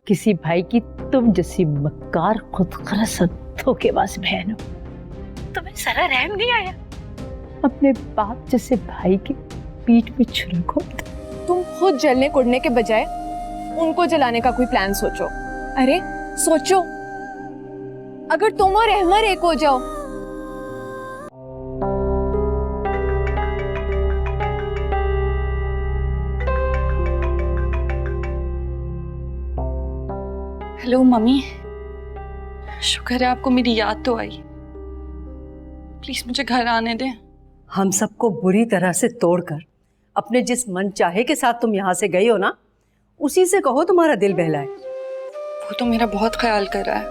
किसी भाई की तुम जैसी मक्कार खुदगर्ज धोखेबाज बहन हो। तुम्हें जरा रहम नहीं आया अपने बाप जैसे भाई की पीठ पे छुरा को? तुम खुद जलने कुड़ने के बजाय उनको जलाने का कोई प्लान सोचो। अरे सोचो, अगर तुम और अहमर एक हो जाओ। हेलो मम्मी, शुक्र है आपको मेरी याद तो आई। प्लीज मुझे घर आने दें। हम सबको बुरी तरह से तोड़कर अपने जिस मन चाहे के साथ तुम यहाँ से गई हो ना, उसी से कहो तुम्हारा दिल बहलाए। वो तो मेरा बहुत ख्याल कर रहा है,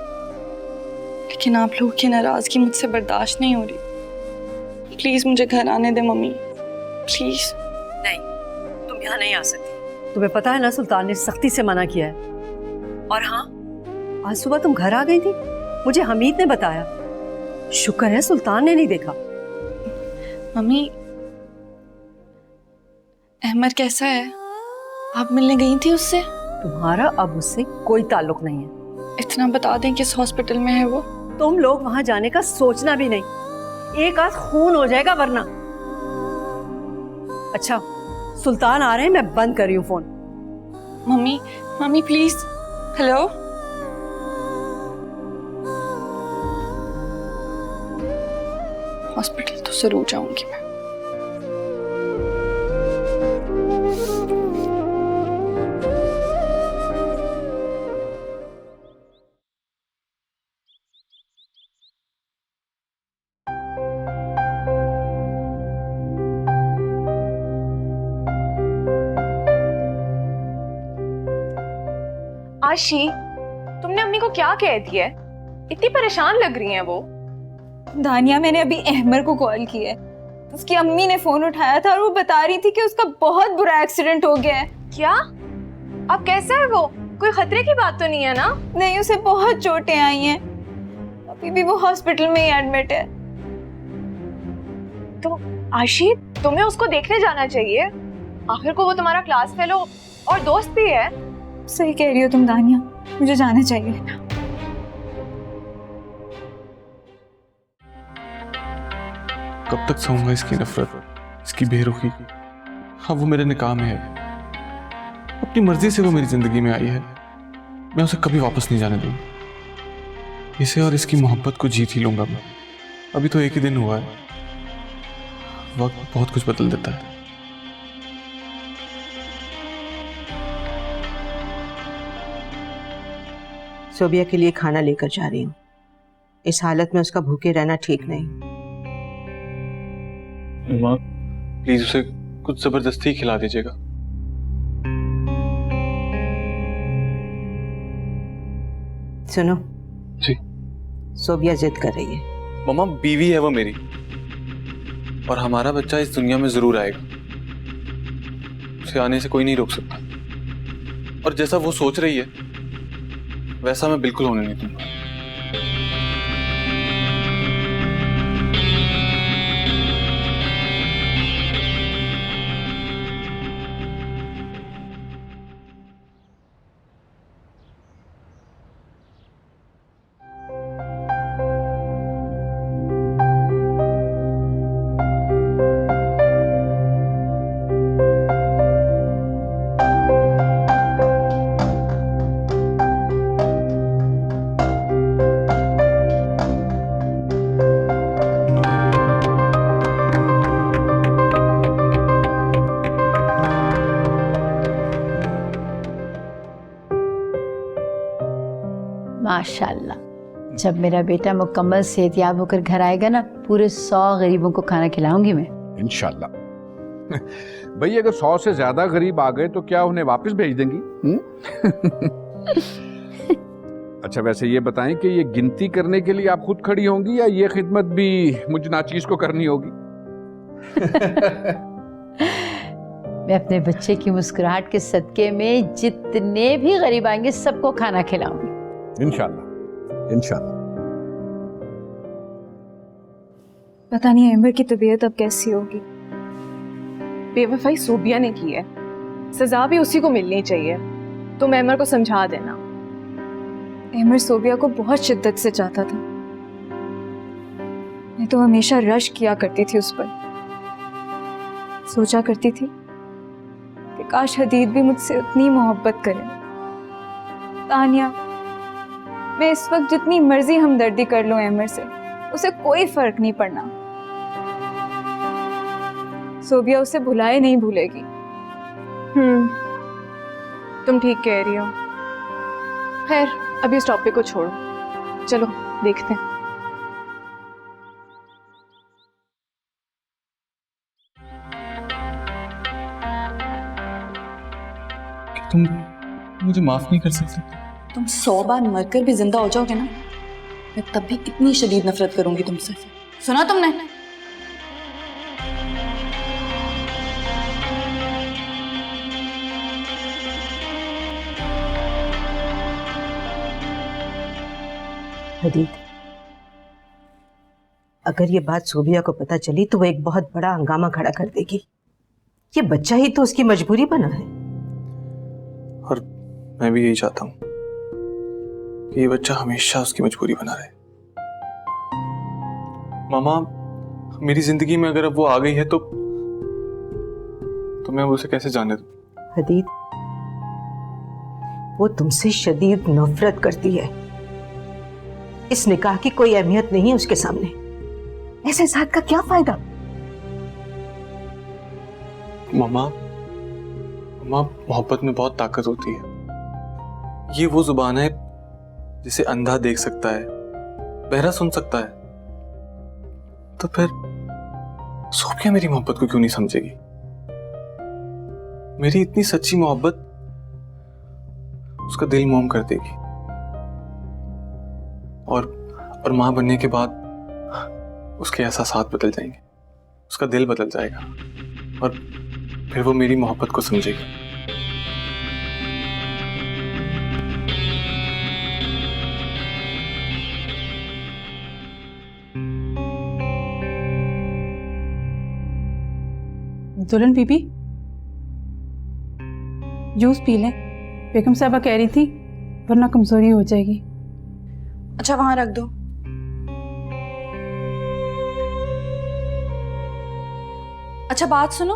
लेकिन आप लोगों की नाराजगी मुझसे बर्दाश्त नहीं हो रही। प्लीज मुझे घर आने दें मम्मी, प्लीज। नहीं, तुम यहाँ नहीं आ सकती। तुम्हें पता है ना, सुल्तान ने सख्ती से मना किया है। और हाँ, आज सुबह तुम घर आ गई थी, मुझे हमीद ने बताया। शुक्र है सुल्तान ने नहीं देखा। मम्मी, अहमर कैसा है? आप मिलने गई थी उससे? तुम्हारा अब उससे कोई ताल्लुक नहीं है। इतना बता दें किस हॉस्पिटल में है वो। तुम लोग वहां जाने का सोचना भी नहीं, एक आध खून हो जाएगा वरना। अच्छा, सुल्तान आ रहे हैं, मैं बंद कर रही हूँ phone. Mummy, mummy please. Hello, hospital तो जरूर जाऊंगी मैं। आशी, तुमने अम्मी को क्या कह दिया है? इतनी परेशान लग रही हैं वो। दानिया, मैंने अभी अहमर को कॉल किया है। उसकी अम्मी ने फोन उठाया था और वो बता रही थी कि उसका बहुत बुरा एक्सीडेंट हो गया है। क्या? अब कैसा है वो? कोई खतरे की बात तो नहीं है ना? नहीं, उसे बहुत चोटें आई हैं। अभी भी वो हॉस्पिटल में ही एडमिट है। तो आशी, तुम्हें उसको देखने जाना चाहिए। आखिर को वो तुम्हारा क्लास फेलो और दोस्त भी है। सही कह रही हो तुम दानिया, मुझे जाना चाहिए। कब तक सहूंगा इसकी नफरत, इसकी बेरुखी। हाँ, वो मेरे निकाह में है, अपनी मर्जी से वो मेरी जिंदगी में आई है। मैं उसे कभी वापस नहीं जाने दूंगा। इसे और इसकी मोहब्बत को जीत ही लूंगा मैं। अभी तो एक ही दिन हुआ है, वक्त बहुत कुछ बदल देता है। सोबिया के लिए खाना लेकर जा रही हूँ। इस हालत में उसका भूखे रहना ठीक नहीं। माँ, प्लीज उसे कुछ जबरदस्ती खिला दीजिएगा। सुनो जी। सोबिया जिद कर रही है। मम्मा, बीवी है वो मेरी, और हमारा बच्चा इस दुनिया में जरूर आएगा। उसे आने से कोई नहीं रोक सकता, और जैसा वो सोच रही है वैसा मैं बिल्कुल होने नहीं दूंगा। माशाल्लाह, जब मेरा बेटा मुकम्मल सेहतयाब होकर घर आएगा ना, पूरे 100 गरीबों को खाना खिलाऊंगी मैं, इंशाल्लाह। भाई, अगर 100 से ज्यादा गरीब आ गए तो क्या उन्हें वापस भेज देंगी? अच्छा, वैसे ये बताएं कि ये गिनती करने के लिए आप खुद खड़ी होंगी या ये खिदमत भी मुझ नाचीज को करनी होगी? मैं अपने बच्चे की मुस्कुराहट के सदके में जितने भी गरीब आएंगे सबको खाना खिलाऊंगी, इंशाल्लाह, इंशाल्लाह। पता नहीं अहमर की तबीयत अब कैसी होगी। बेवफाई सोबिया ने की है, सजा भी उसी को मिलनी चाहिए। तुम अहमर को समझा देना। अहमर सोबिया को बहुत शिद्दत से चाहता था। मैं तो हमेशा रश किया करती थी उस पर। सोचा करती थी कि काश हदीद भी मुझसे उतनी मोहब्बत करे। तानिया, मैं इस वक्त जितनी मर्जी हमदर्दी कर लूं अहमर से, उसे कोई फर्क नहीं पड़ना। सोबिया उसे भुलाए नहीं भूलेगी। तुम ठीक कह रही हो। खैर, अभी इस टॉपिक को छोड़ो, चलो देखते हैं। तुम मुझे माफ नहीं कर सकते? तुम 100 बार मरकर भी जिंदा हो जाओगे ना, मैं तब भी इतनी शदीद नफरत करूंगी तुमसे। सुना तुमने? हदीद, अगर ये बात सोबिया को पता चली तो वो एक बहुत बड़ा हंगामा खड़ा कर देगी। ये बच्चा ही तो उसकी मजबूरी बना है। और मैं भी यही चाहता हूँ कि ये बच्चा हमेशा उसकी मजबूरी बना रहे। मामा, मेरी जिंदगी में अगर अब वो आ गई है तो मैं अब उसे कैसे जाने दूं? हदीद, वो तुमसे शदीद नफरत करती है। इस निकाह की कोई अहमियत नहीं है उसके सामने। ऐसे साथ का क्या फायदा? मामा, मोहब्बत में बहुत ताकत होती है। ये वो जुबान है जिसे अंधा देख सकता है, बहरा सुन सकता है। तो फिर सोफिया मेरी मोहब्बत को क्यों नहीं समझेगी? मेरी इतनी सच्ची मोहब्बत उसका दिल मोम कर देगी। और मां बनने के बाद उसके एहसासात बदल जाएंगे, उसका दिल बदल जाएगा और फिर वो मेरी मोहब्बत को समझेगी। दुल्हन बीबी, जूस पी लें। बेगम साहबा कह रही थी वरना कमजोरी हो जाएगी। अच्छा, वहां रख दो। अच्छा, बात सुनो,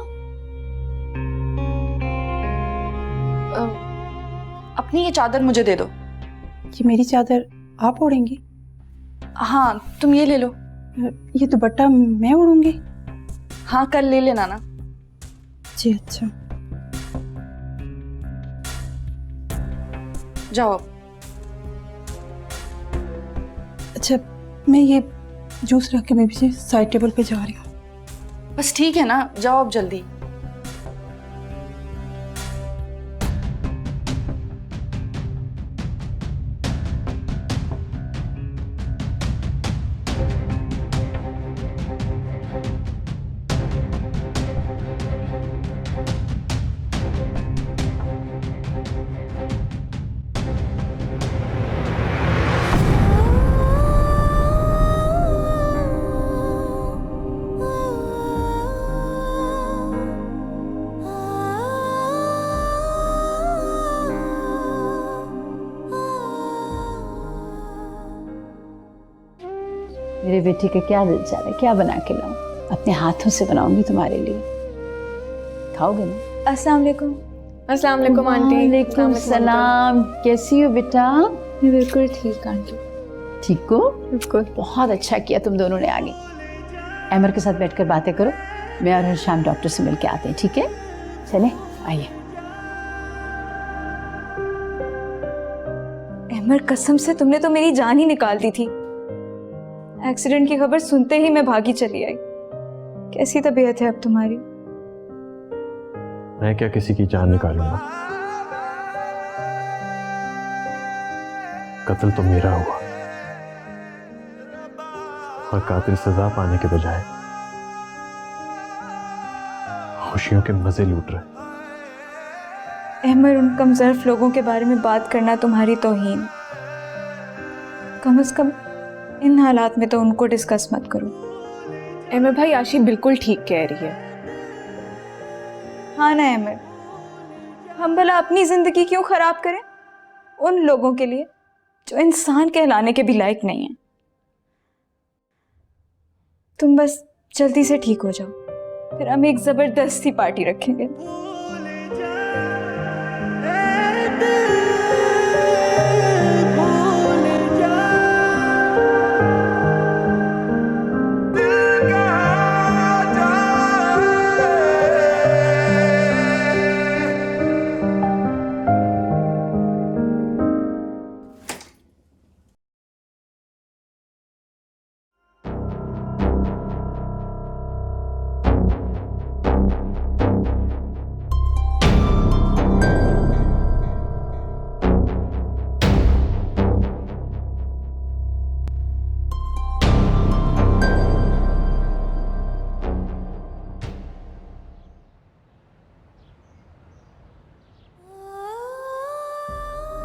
अपनी ये चादर मुझे दे दो। ये मेरी चादर आप ओढ़ेंगी? हाँ, तुम ये ले लो। ये दुपट्टा मैं ओढ़ूंगी? हाँ, कल ले लेना ना। जी अच्छा। जाओ। अच्छा, मैं ये जूस रख के बेबी जी साइड टेबल पे जा रही हूँ। बस ठीक है ना, जाओ अब जल्दी। मेरे बेटी का क्या दिल चाह रहा है, क्या बना के लाऊं? अपने हाथों से बनाऊंगी तुम्हारे लिए, खाओगे ना? अस्सलाम वालेकुम। अस्सलाम वालेकुम आंटी। वालेकुम सलाम। कैसी हो बेटा? मैं बिल्कुल ठीक आंटी। ठीक हो? बिल्कुल। बहुत अच्छा किया तुम दोनों ने आगे। अमर के साथ बैठकर बातें करो, मैं और शाम डॉक्टर से मिलके आते हैं, ठीक है? चले, आइए। अहमर, कसम से तुमने तो मेरी जान ही निकाल दी थी। एक्सीडेंट की खबर सुनते ही मैं भागी चली आई। कैसी तबीयत है अब तुम्हारी? मैं क्या किसी की जान निकालूंगा? कत्ल तो मेरा हुआ और कातिल सजा पाने के बजाय खुशियों के मजे लूट रहे। अहमर, उन कमजोर लोगों के बारे में बात करना तुम्हारी तौहीन। कम से कम इन हालात में तो उनको डिस्कस मत करो। अहमर भाई, आशी बिल्कुल ठीक कह रही है। हाँ ना अहमर, हम भला अपनी जिंदगी क्यों खराब करें उन लोगों के लिए जो इंसान कहलाने के भी लायक नहीं है। तुम बस जल्दी से ठीक हो जाओ, फिर हम एक जबरदस्ती पार्टी रखेंगे।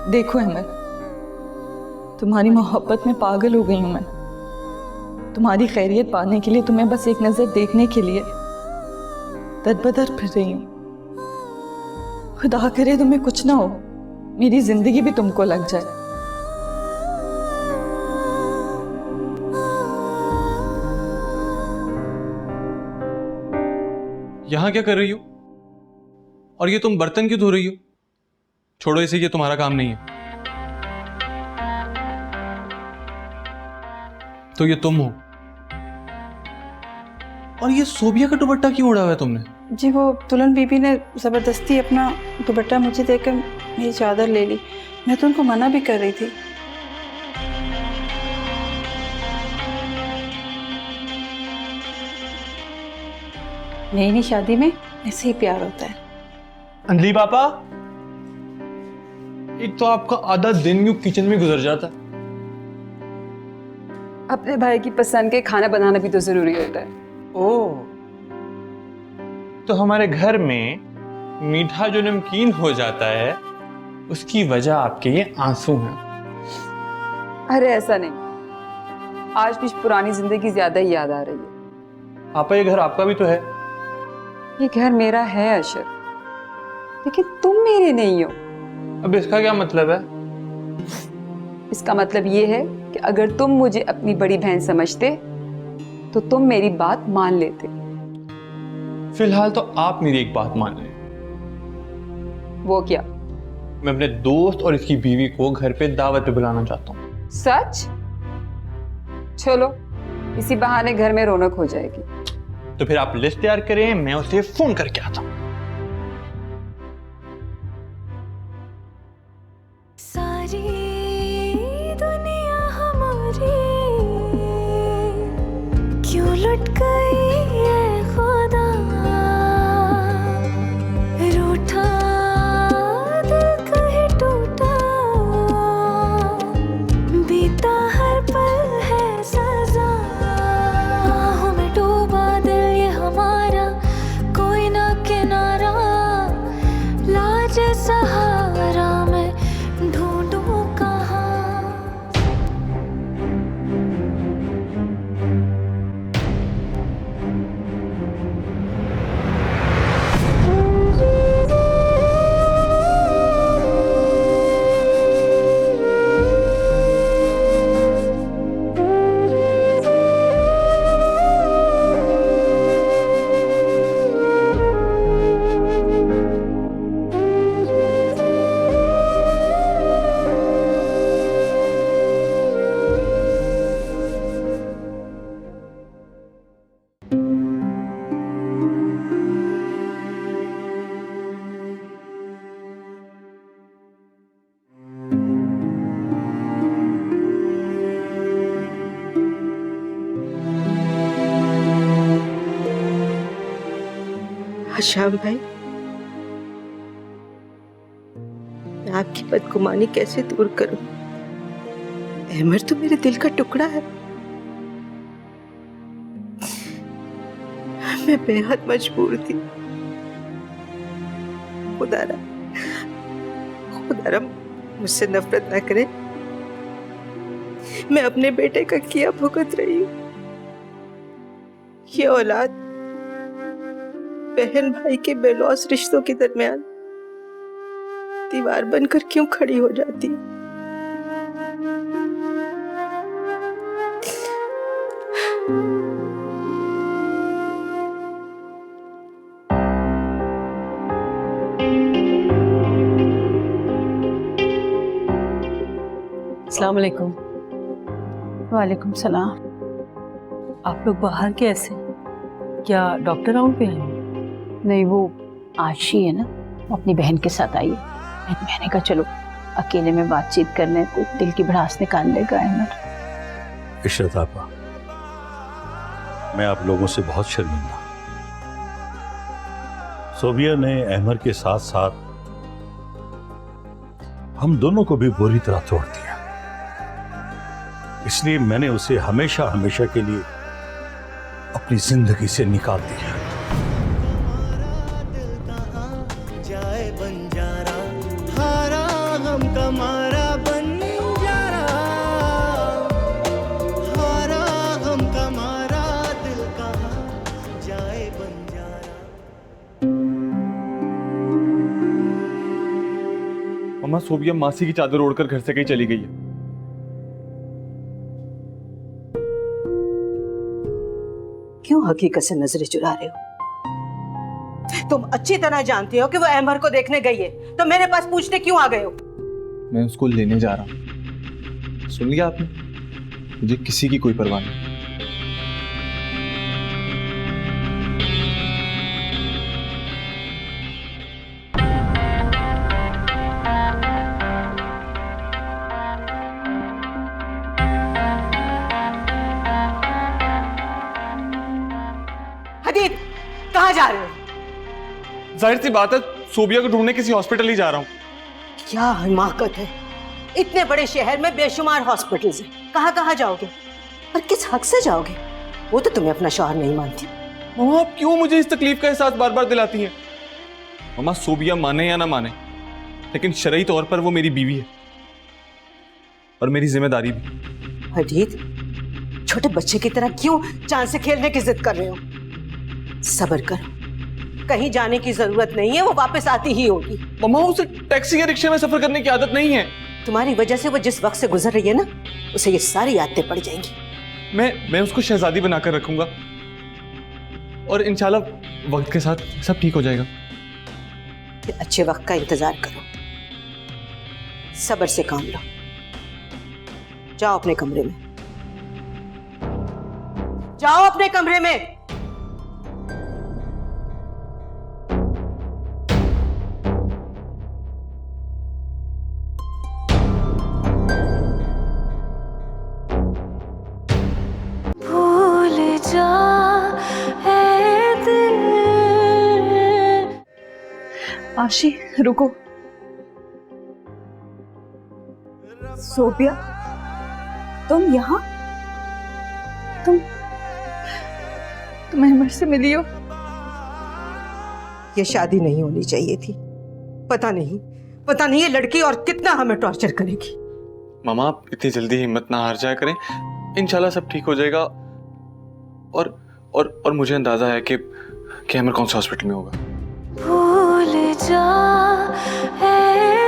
देखो अहमद, तुम्हारी मोहब्बत में पागल हो गई हूं मैं। तुम्हारी खैरियत पाने के लिए, तुम्हें बस एक नजर देखने के लिए दर-बदर फिर रही हूं। खुदा करे तुम्हें कुछ ना हो, मेरी जिंदगी भी तुमको लग जाए। यहां क्या कर रही हो? और ये तुम बर्तन क्यों धो रही हो? छोड़ो इसे, ये तुम्हारा काम नहीं है। तो ये तुम हो, और ये सोबिया का दुपट्टा क्यों उड़ा हुआ है तुमने? जी वो दुल्हन बीबी ने ज़बरदस्ती अपना दुपट्टा मुझे देकर मेरी चादर ले ली। मैं तो उनको मना भी कर रही थी। नई नई शादी में ऐसे ही प्यार होता है। अंजलि पापा, एक तो आपका आधा दिन यूं किचन में गुजर जाता है। अपने भाई की पसंद के खाना बनाना भी तो जरूरी होता है। ओह, तो हमारे घर में मीठा जो नमकीन हो जाता है, उसकी वजह आपके ये आंसू हैं। अरे ऐसा नहीं, आज भी पुरानी जिंदगी ज्यादा ही याद आ रही है। पापा, ये घर आपका भी तो है। ये घर मेरा है अशर, लेकिन तुम मेरे नहीं हो। अब इसका क्या मतलब है? इसका मतलब ये है कि अगर तुम मुझे अपनी बड़ी बहन समझते तो तुम मेरी बात मान लेते। फिलहाल तो आप मेरी एक बात मान लें। वो क्या? मैं अपने दोस्त और इसकी बीवी को घर पे दावत पे बुलाना चाहता हूँ। सच? चलो, इसी बहाने घर में रौनक हो जाएगी। तो फिर आप लिस्ट तैयार करें, मैं उसे फोन करके आता हूँ। सारी दुनिया हमारी क्यों लुट गई है खुदा, रूठा दिल कहीं टूटा, बीता हर पल है सजा। बाहों में डूबा दिल ये हमारा, कोई ना किनारा, लाज सहारा में ढूंढूं कहाँ। श्याम भाई, मैं आपकी बदगुमानी कैसे दूर करूं? अहमद तो मेरे दिल का टुकड़ा है। मैं बेहद मजबूर थी। खुदारा मुझसे नफरत ना करे। मैं अपने बेटे का किया भुगत रही हूँ। ये औलाद बहन भाई के बेलौस रिश्तों के दरमियान दीवार बनकर क्यों खड़ी हो जाती है? अस्सलाम वालेकुम। वालेकुम सलाम। आप लोग बाहर कैसे? क्या डॉक्टर राउंड पे हैं? नहीं, वो आशी है ना, वो अपनी बहन के साथ आई है। मैंने कहा चलो अकेले में बातचीत कर लें, कोई दिल की भड़ास निकाल लेगा अहमद। इशरत आपा, मैं आप लोगों से बहुत शर्मिंदा। सोबिया ने अहमद के साथ साथ हम दोनों को भी बुरी तरह तोड़ दिया, इसलिए मैंने उसे हमेशा हमेशा के लिए अपनी जिंदगी से निकाल दिया। मम्मा, सोबिया मासी की चादर ओढ़कर घर से कहीं चली गई है। क्यों हकीकत से नजरें चुरा रहे हो? तुम अच्छी तरह जानते हो कि वो अहमर को देखने गई है, तो मेरे पास पूछने क्यों आ गए हो? मैं उसको लेने जा रहा हूँ। सुन लिया आपने? मुझे किसी की कोई परवाह नहीं। हदीद, कहाँ जा रहे हो? जाहिर सी बात है, सोबिया को ढूंढने किसी हॉस्पिटल ही जा रहा हूँ। क्या हिमाकत है, इतने बड़े शहर में बेशुमार हॉस्पिटल्स हैं, कहाँ कहाँ जाओगे और किस हक से जाओगे? वो तो तुम्हें अपना शौहर नहीं मानती। मम्मा, आप क्यों मुझे इस तकलीफ का एहसास बार बार दिलाती हैं? मम्मा, सोबिया माने या ना माने, लेकिन शरई तौर पर वो मेरी बीवी है और मेरी जिम्मेदारी भी। हदीद, छोटे बच्चे की तरह क्यों चांद से खेलने की जिद कर रहे हो? सब्र करो, कहीं जाने की जरूरत नहीं है, वो वापस आती ही होगी। मम्मा, उसे टैक्सी या रिक्शे में सफर करने की आदत नहीं है। तुम्हारी वजह से वो जिस वक्त से गुजर रही है ना, उसे ये सारी आदतें पड़ जाएंगी। मैं उसको शहजादी बनाकर रखूंगा और इंशाल्लाह वक्त के साथ सब ठीक हो जाएगा। फिर अच्छे वक्त का इंतजार करो, सब्र से काम लो। जाओ अपने कमरे में, जाओ अपने कमरे में। भूल जा ऐ दिल। आशी, रुको। सोबिया, तुम यहाँ? तुम अहमद से मिली हो? ये शादी नहीं होनी चाहिए थी। पता नहीं ये लड़की और कितना हमें टॉर्चर करेगी। मामा, आप इतनी जल्दी हिम्मत ना हार जाया करें, इंशाल्लाह सब ठीक हो जाएगा। और मुझे अंदाजा है कि अमर कौन से हॉस्पिटल में होगा। भूल जा ऐ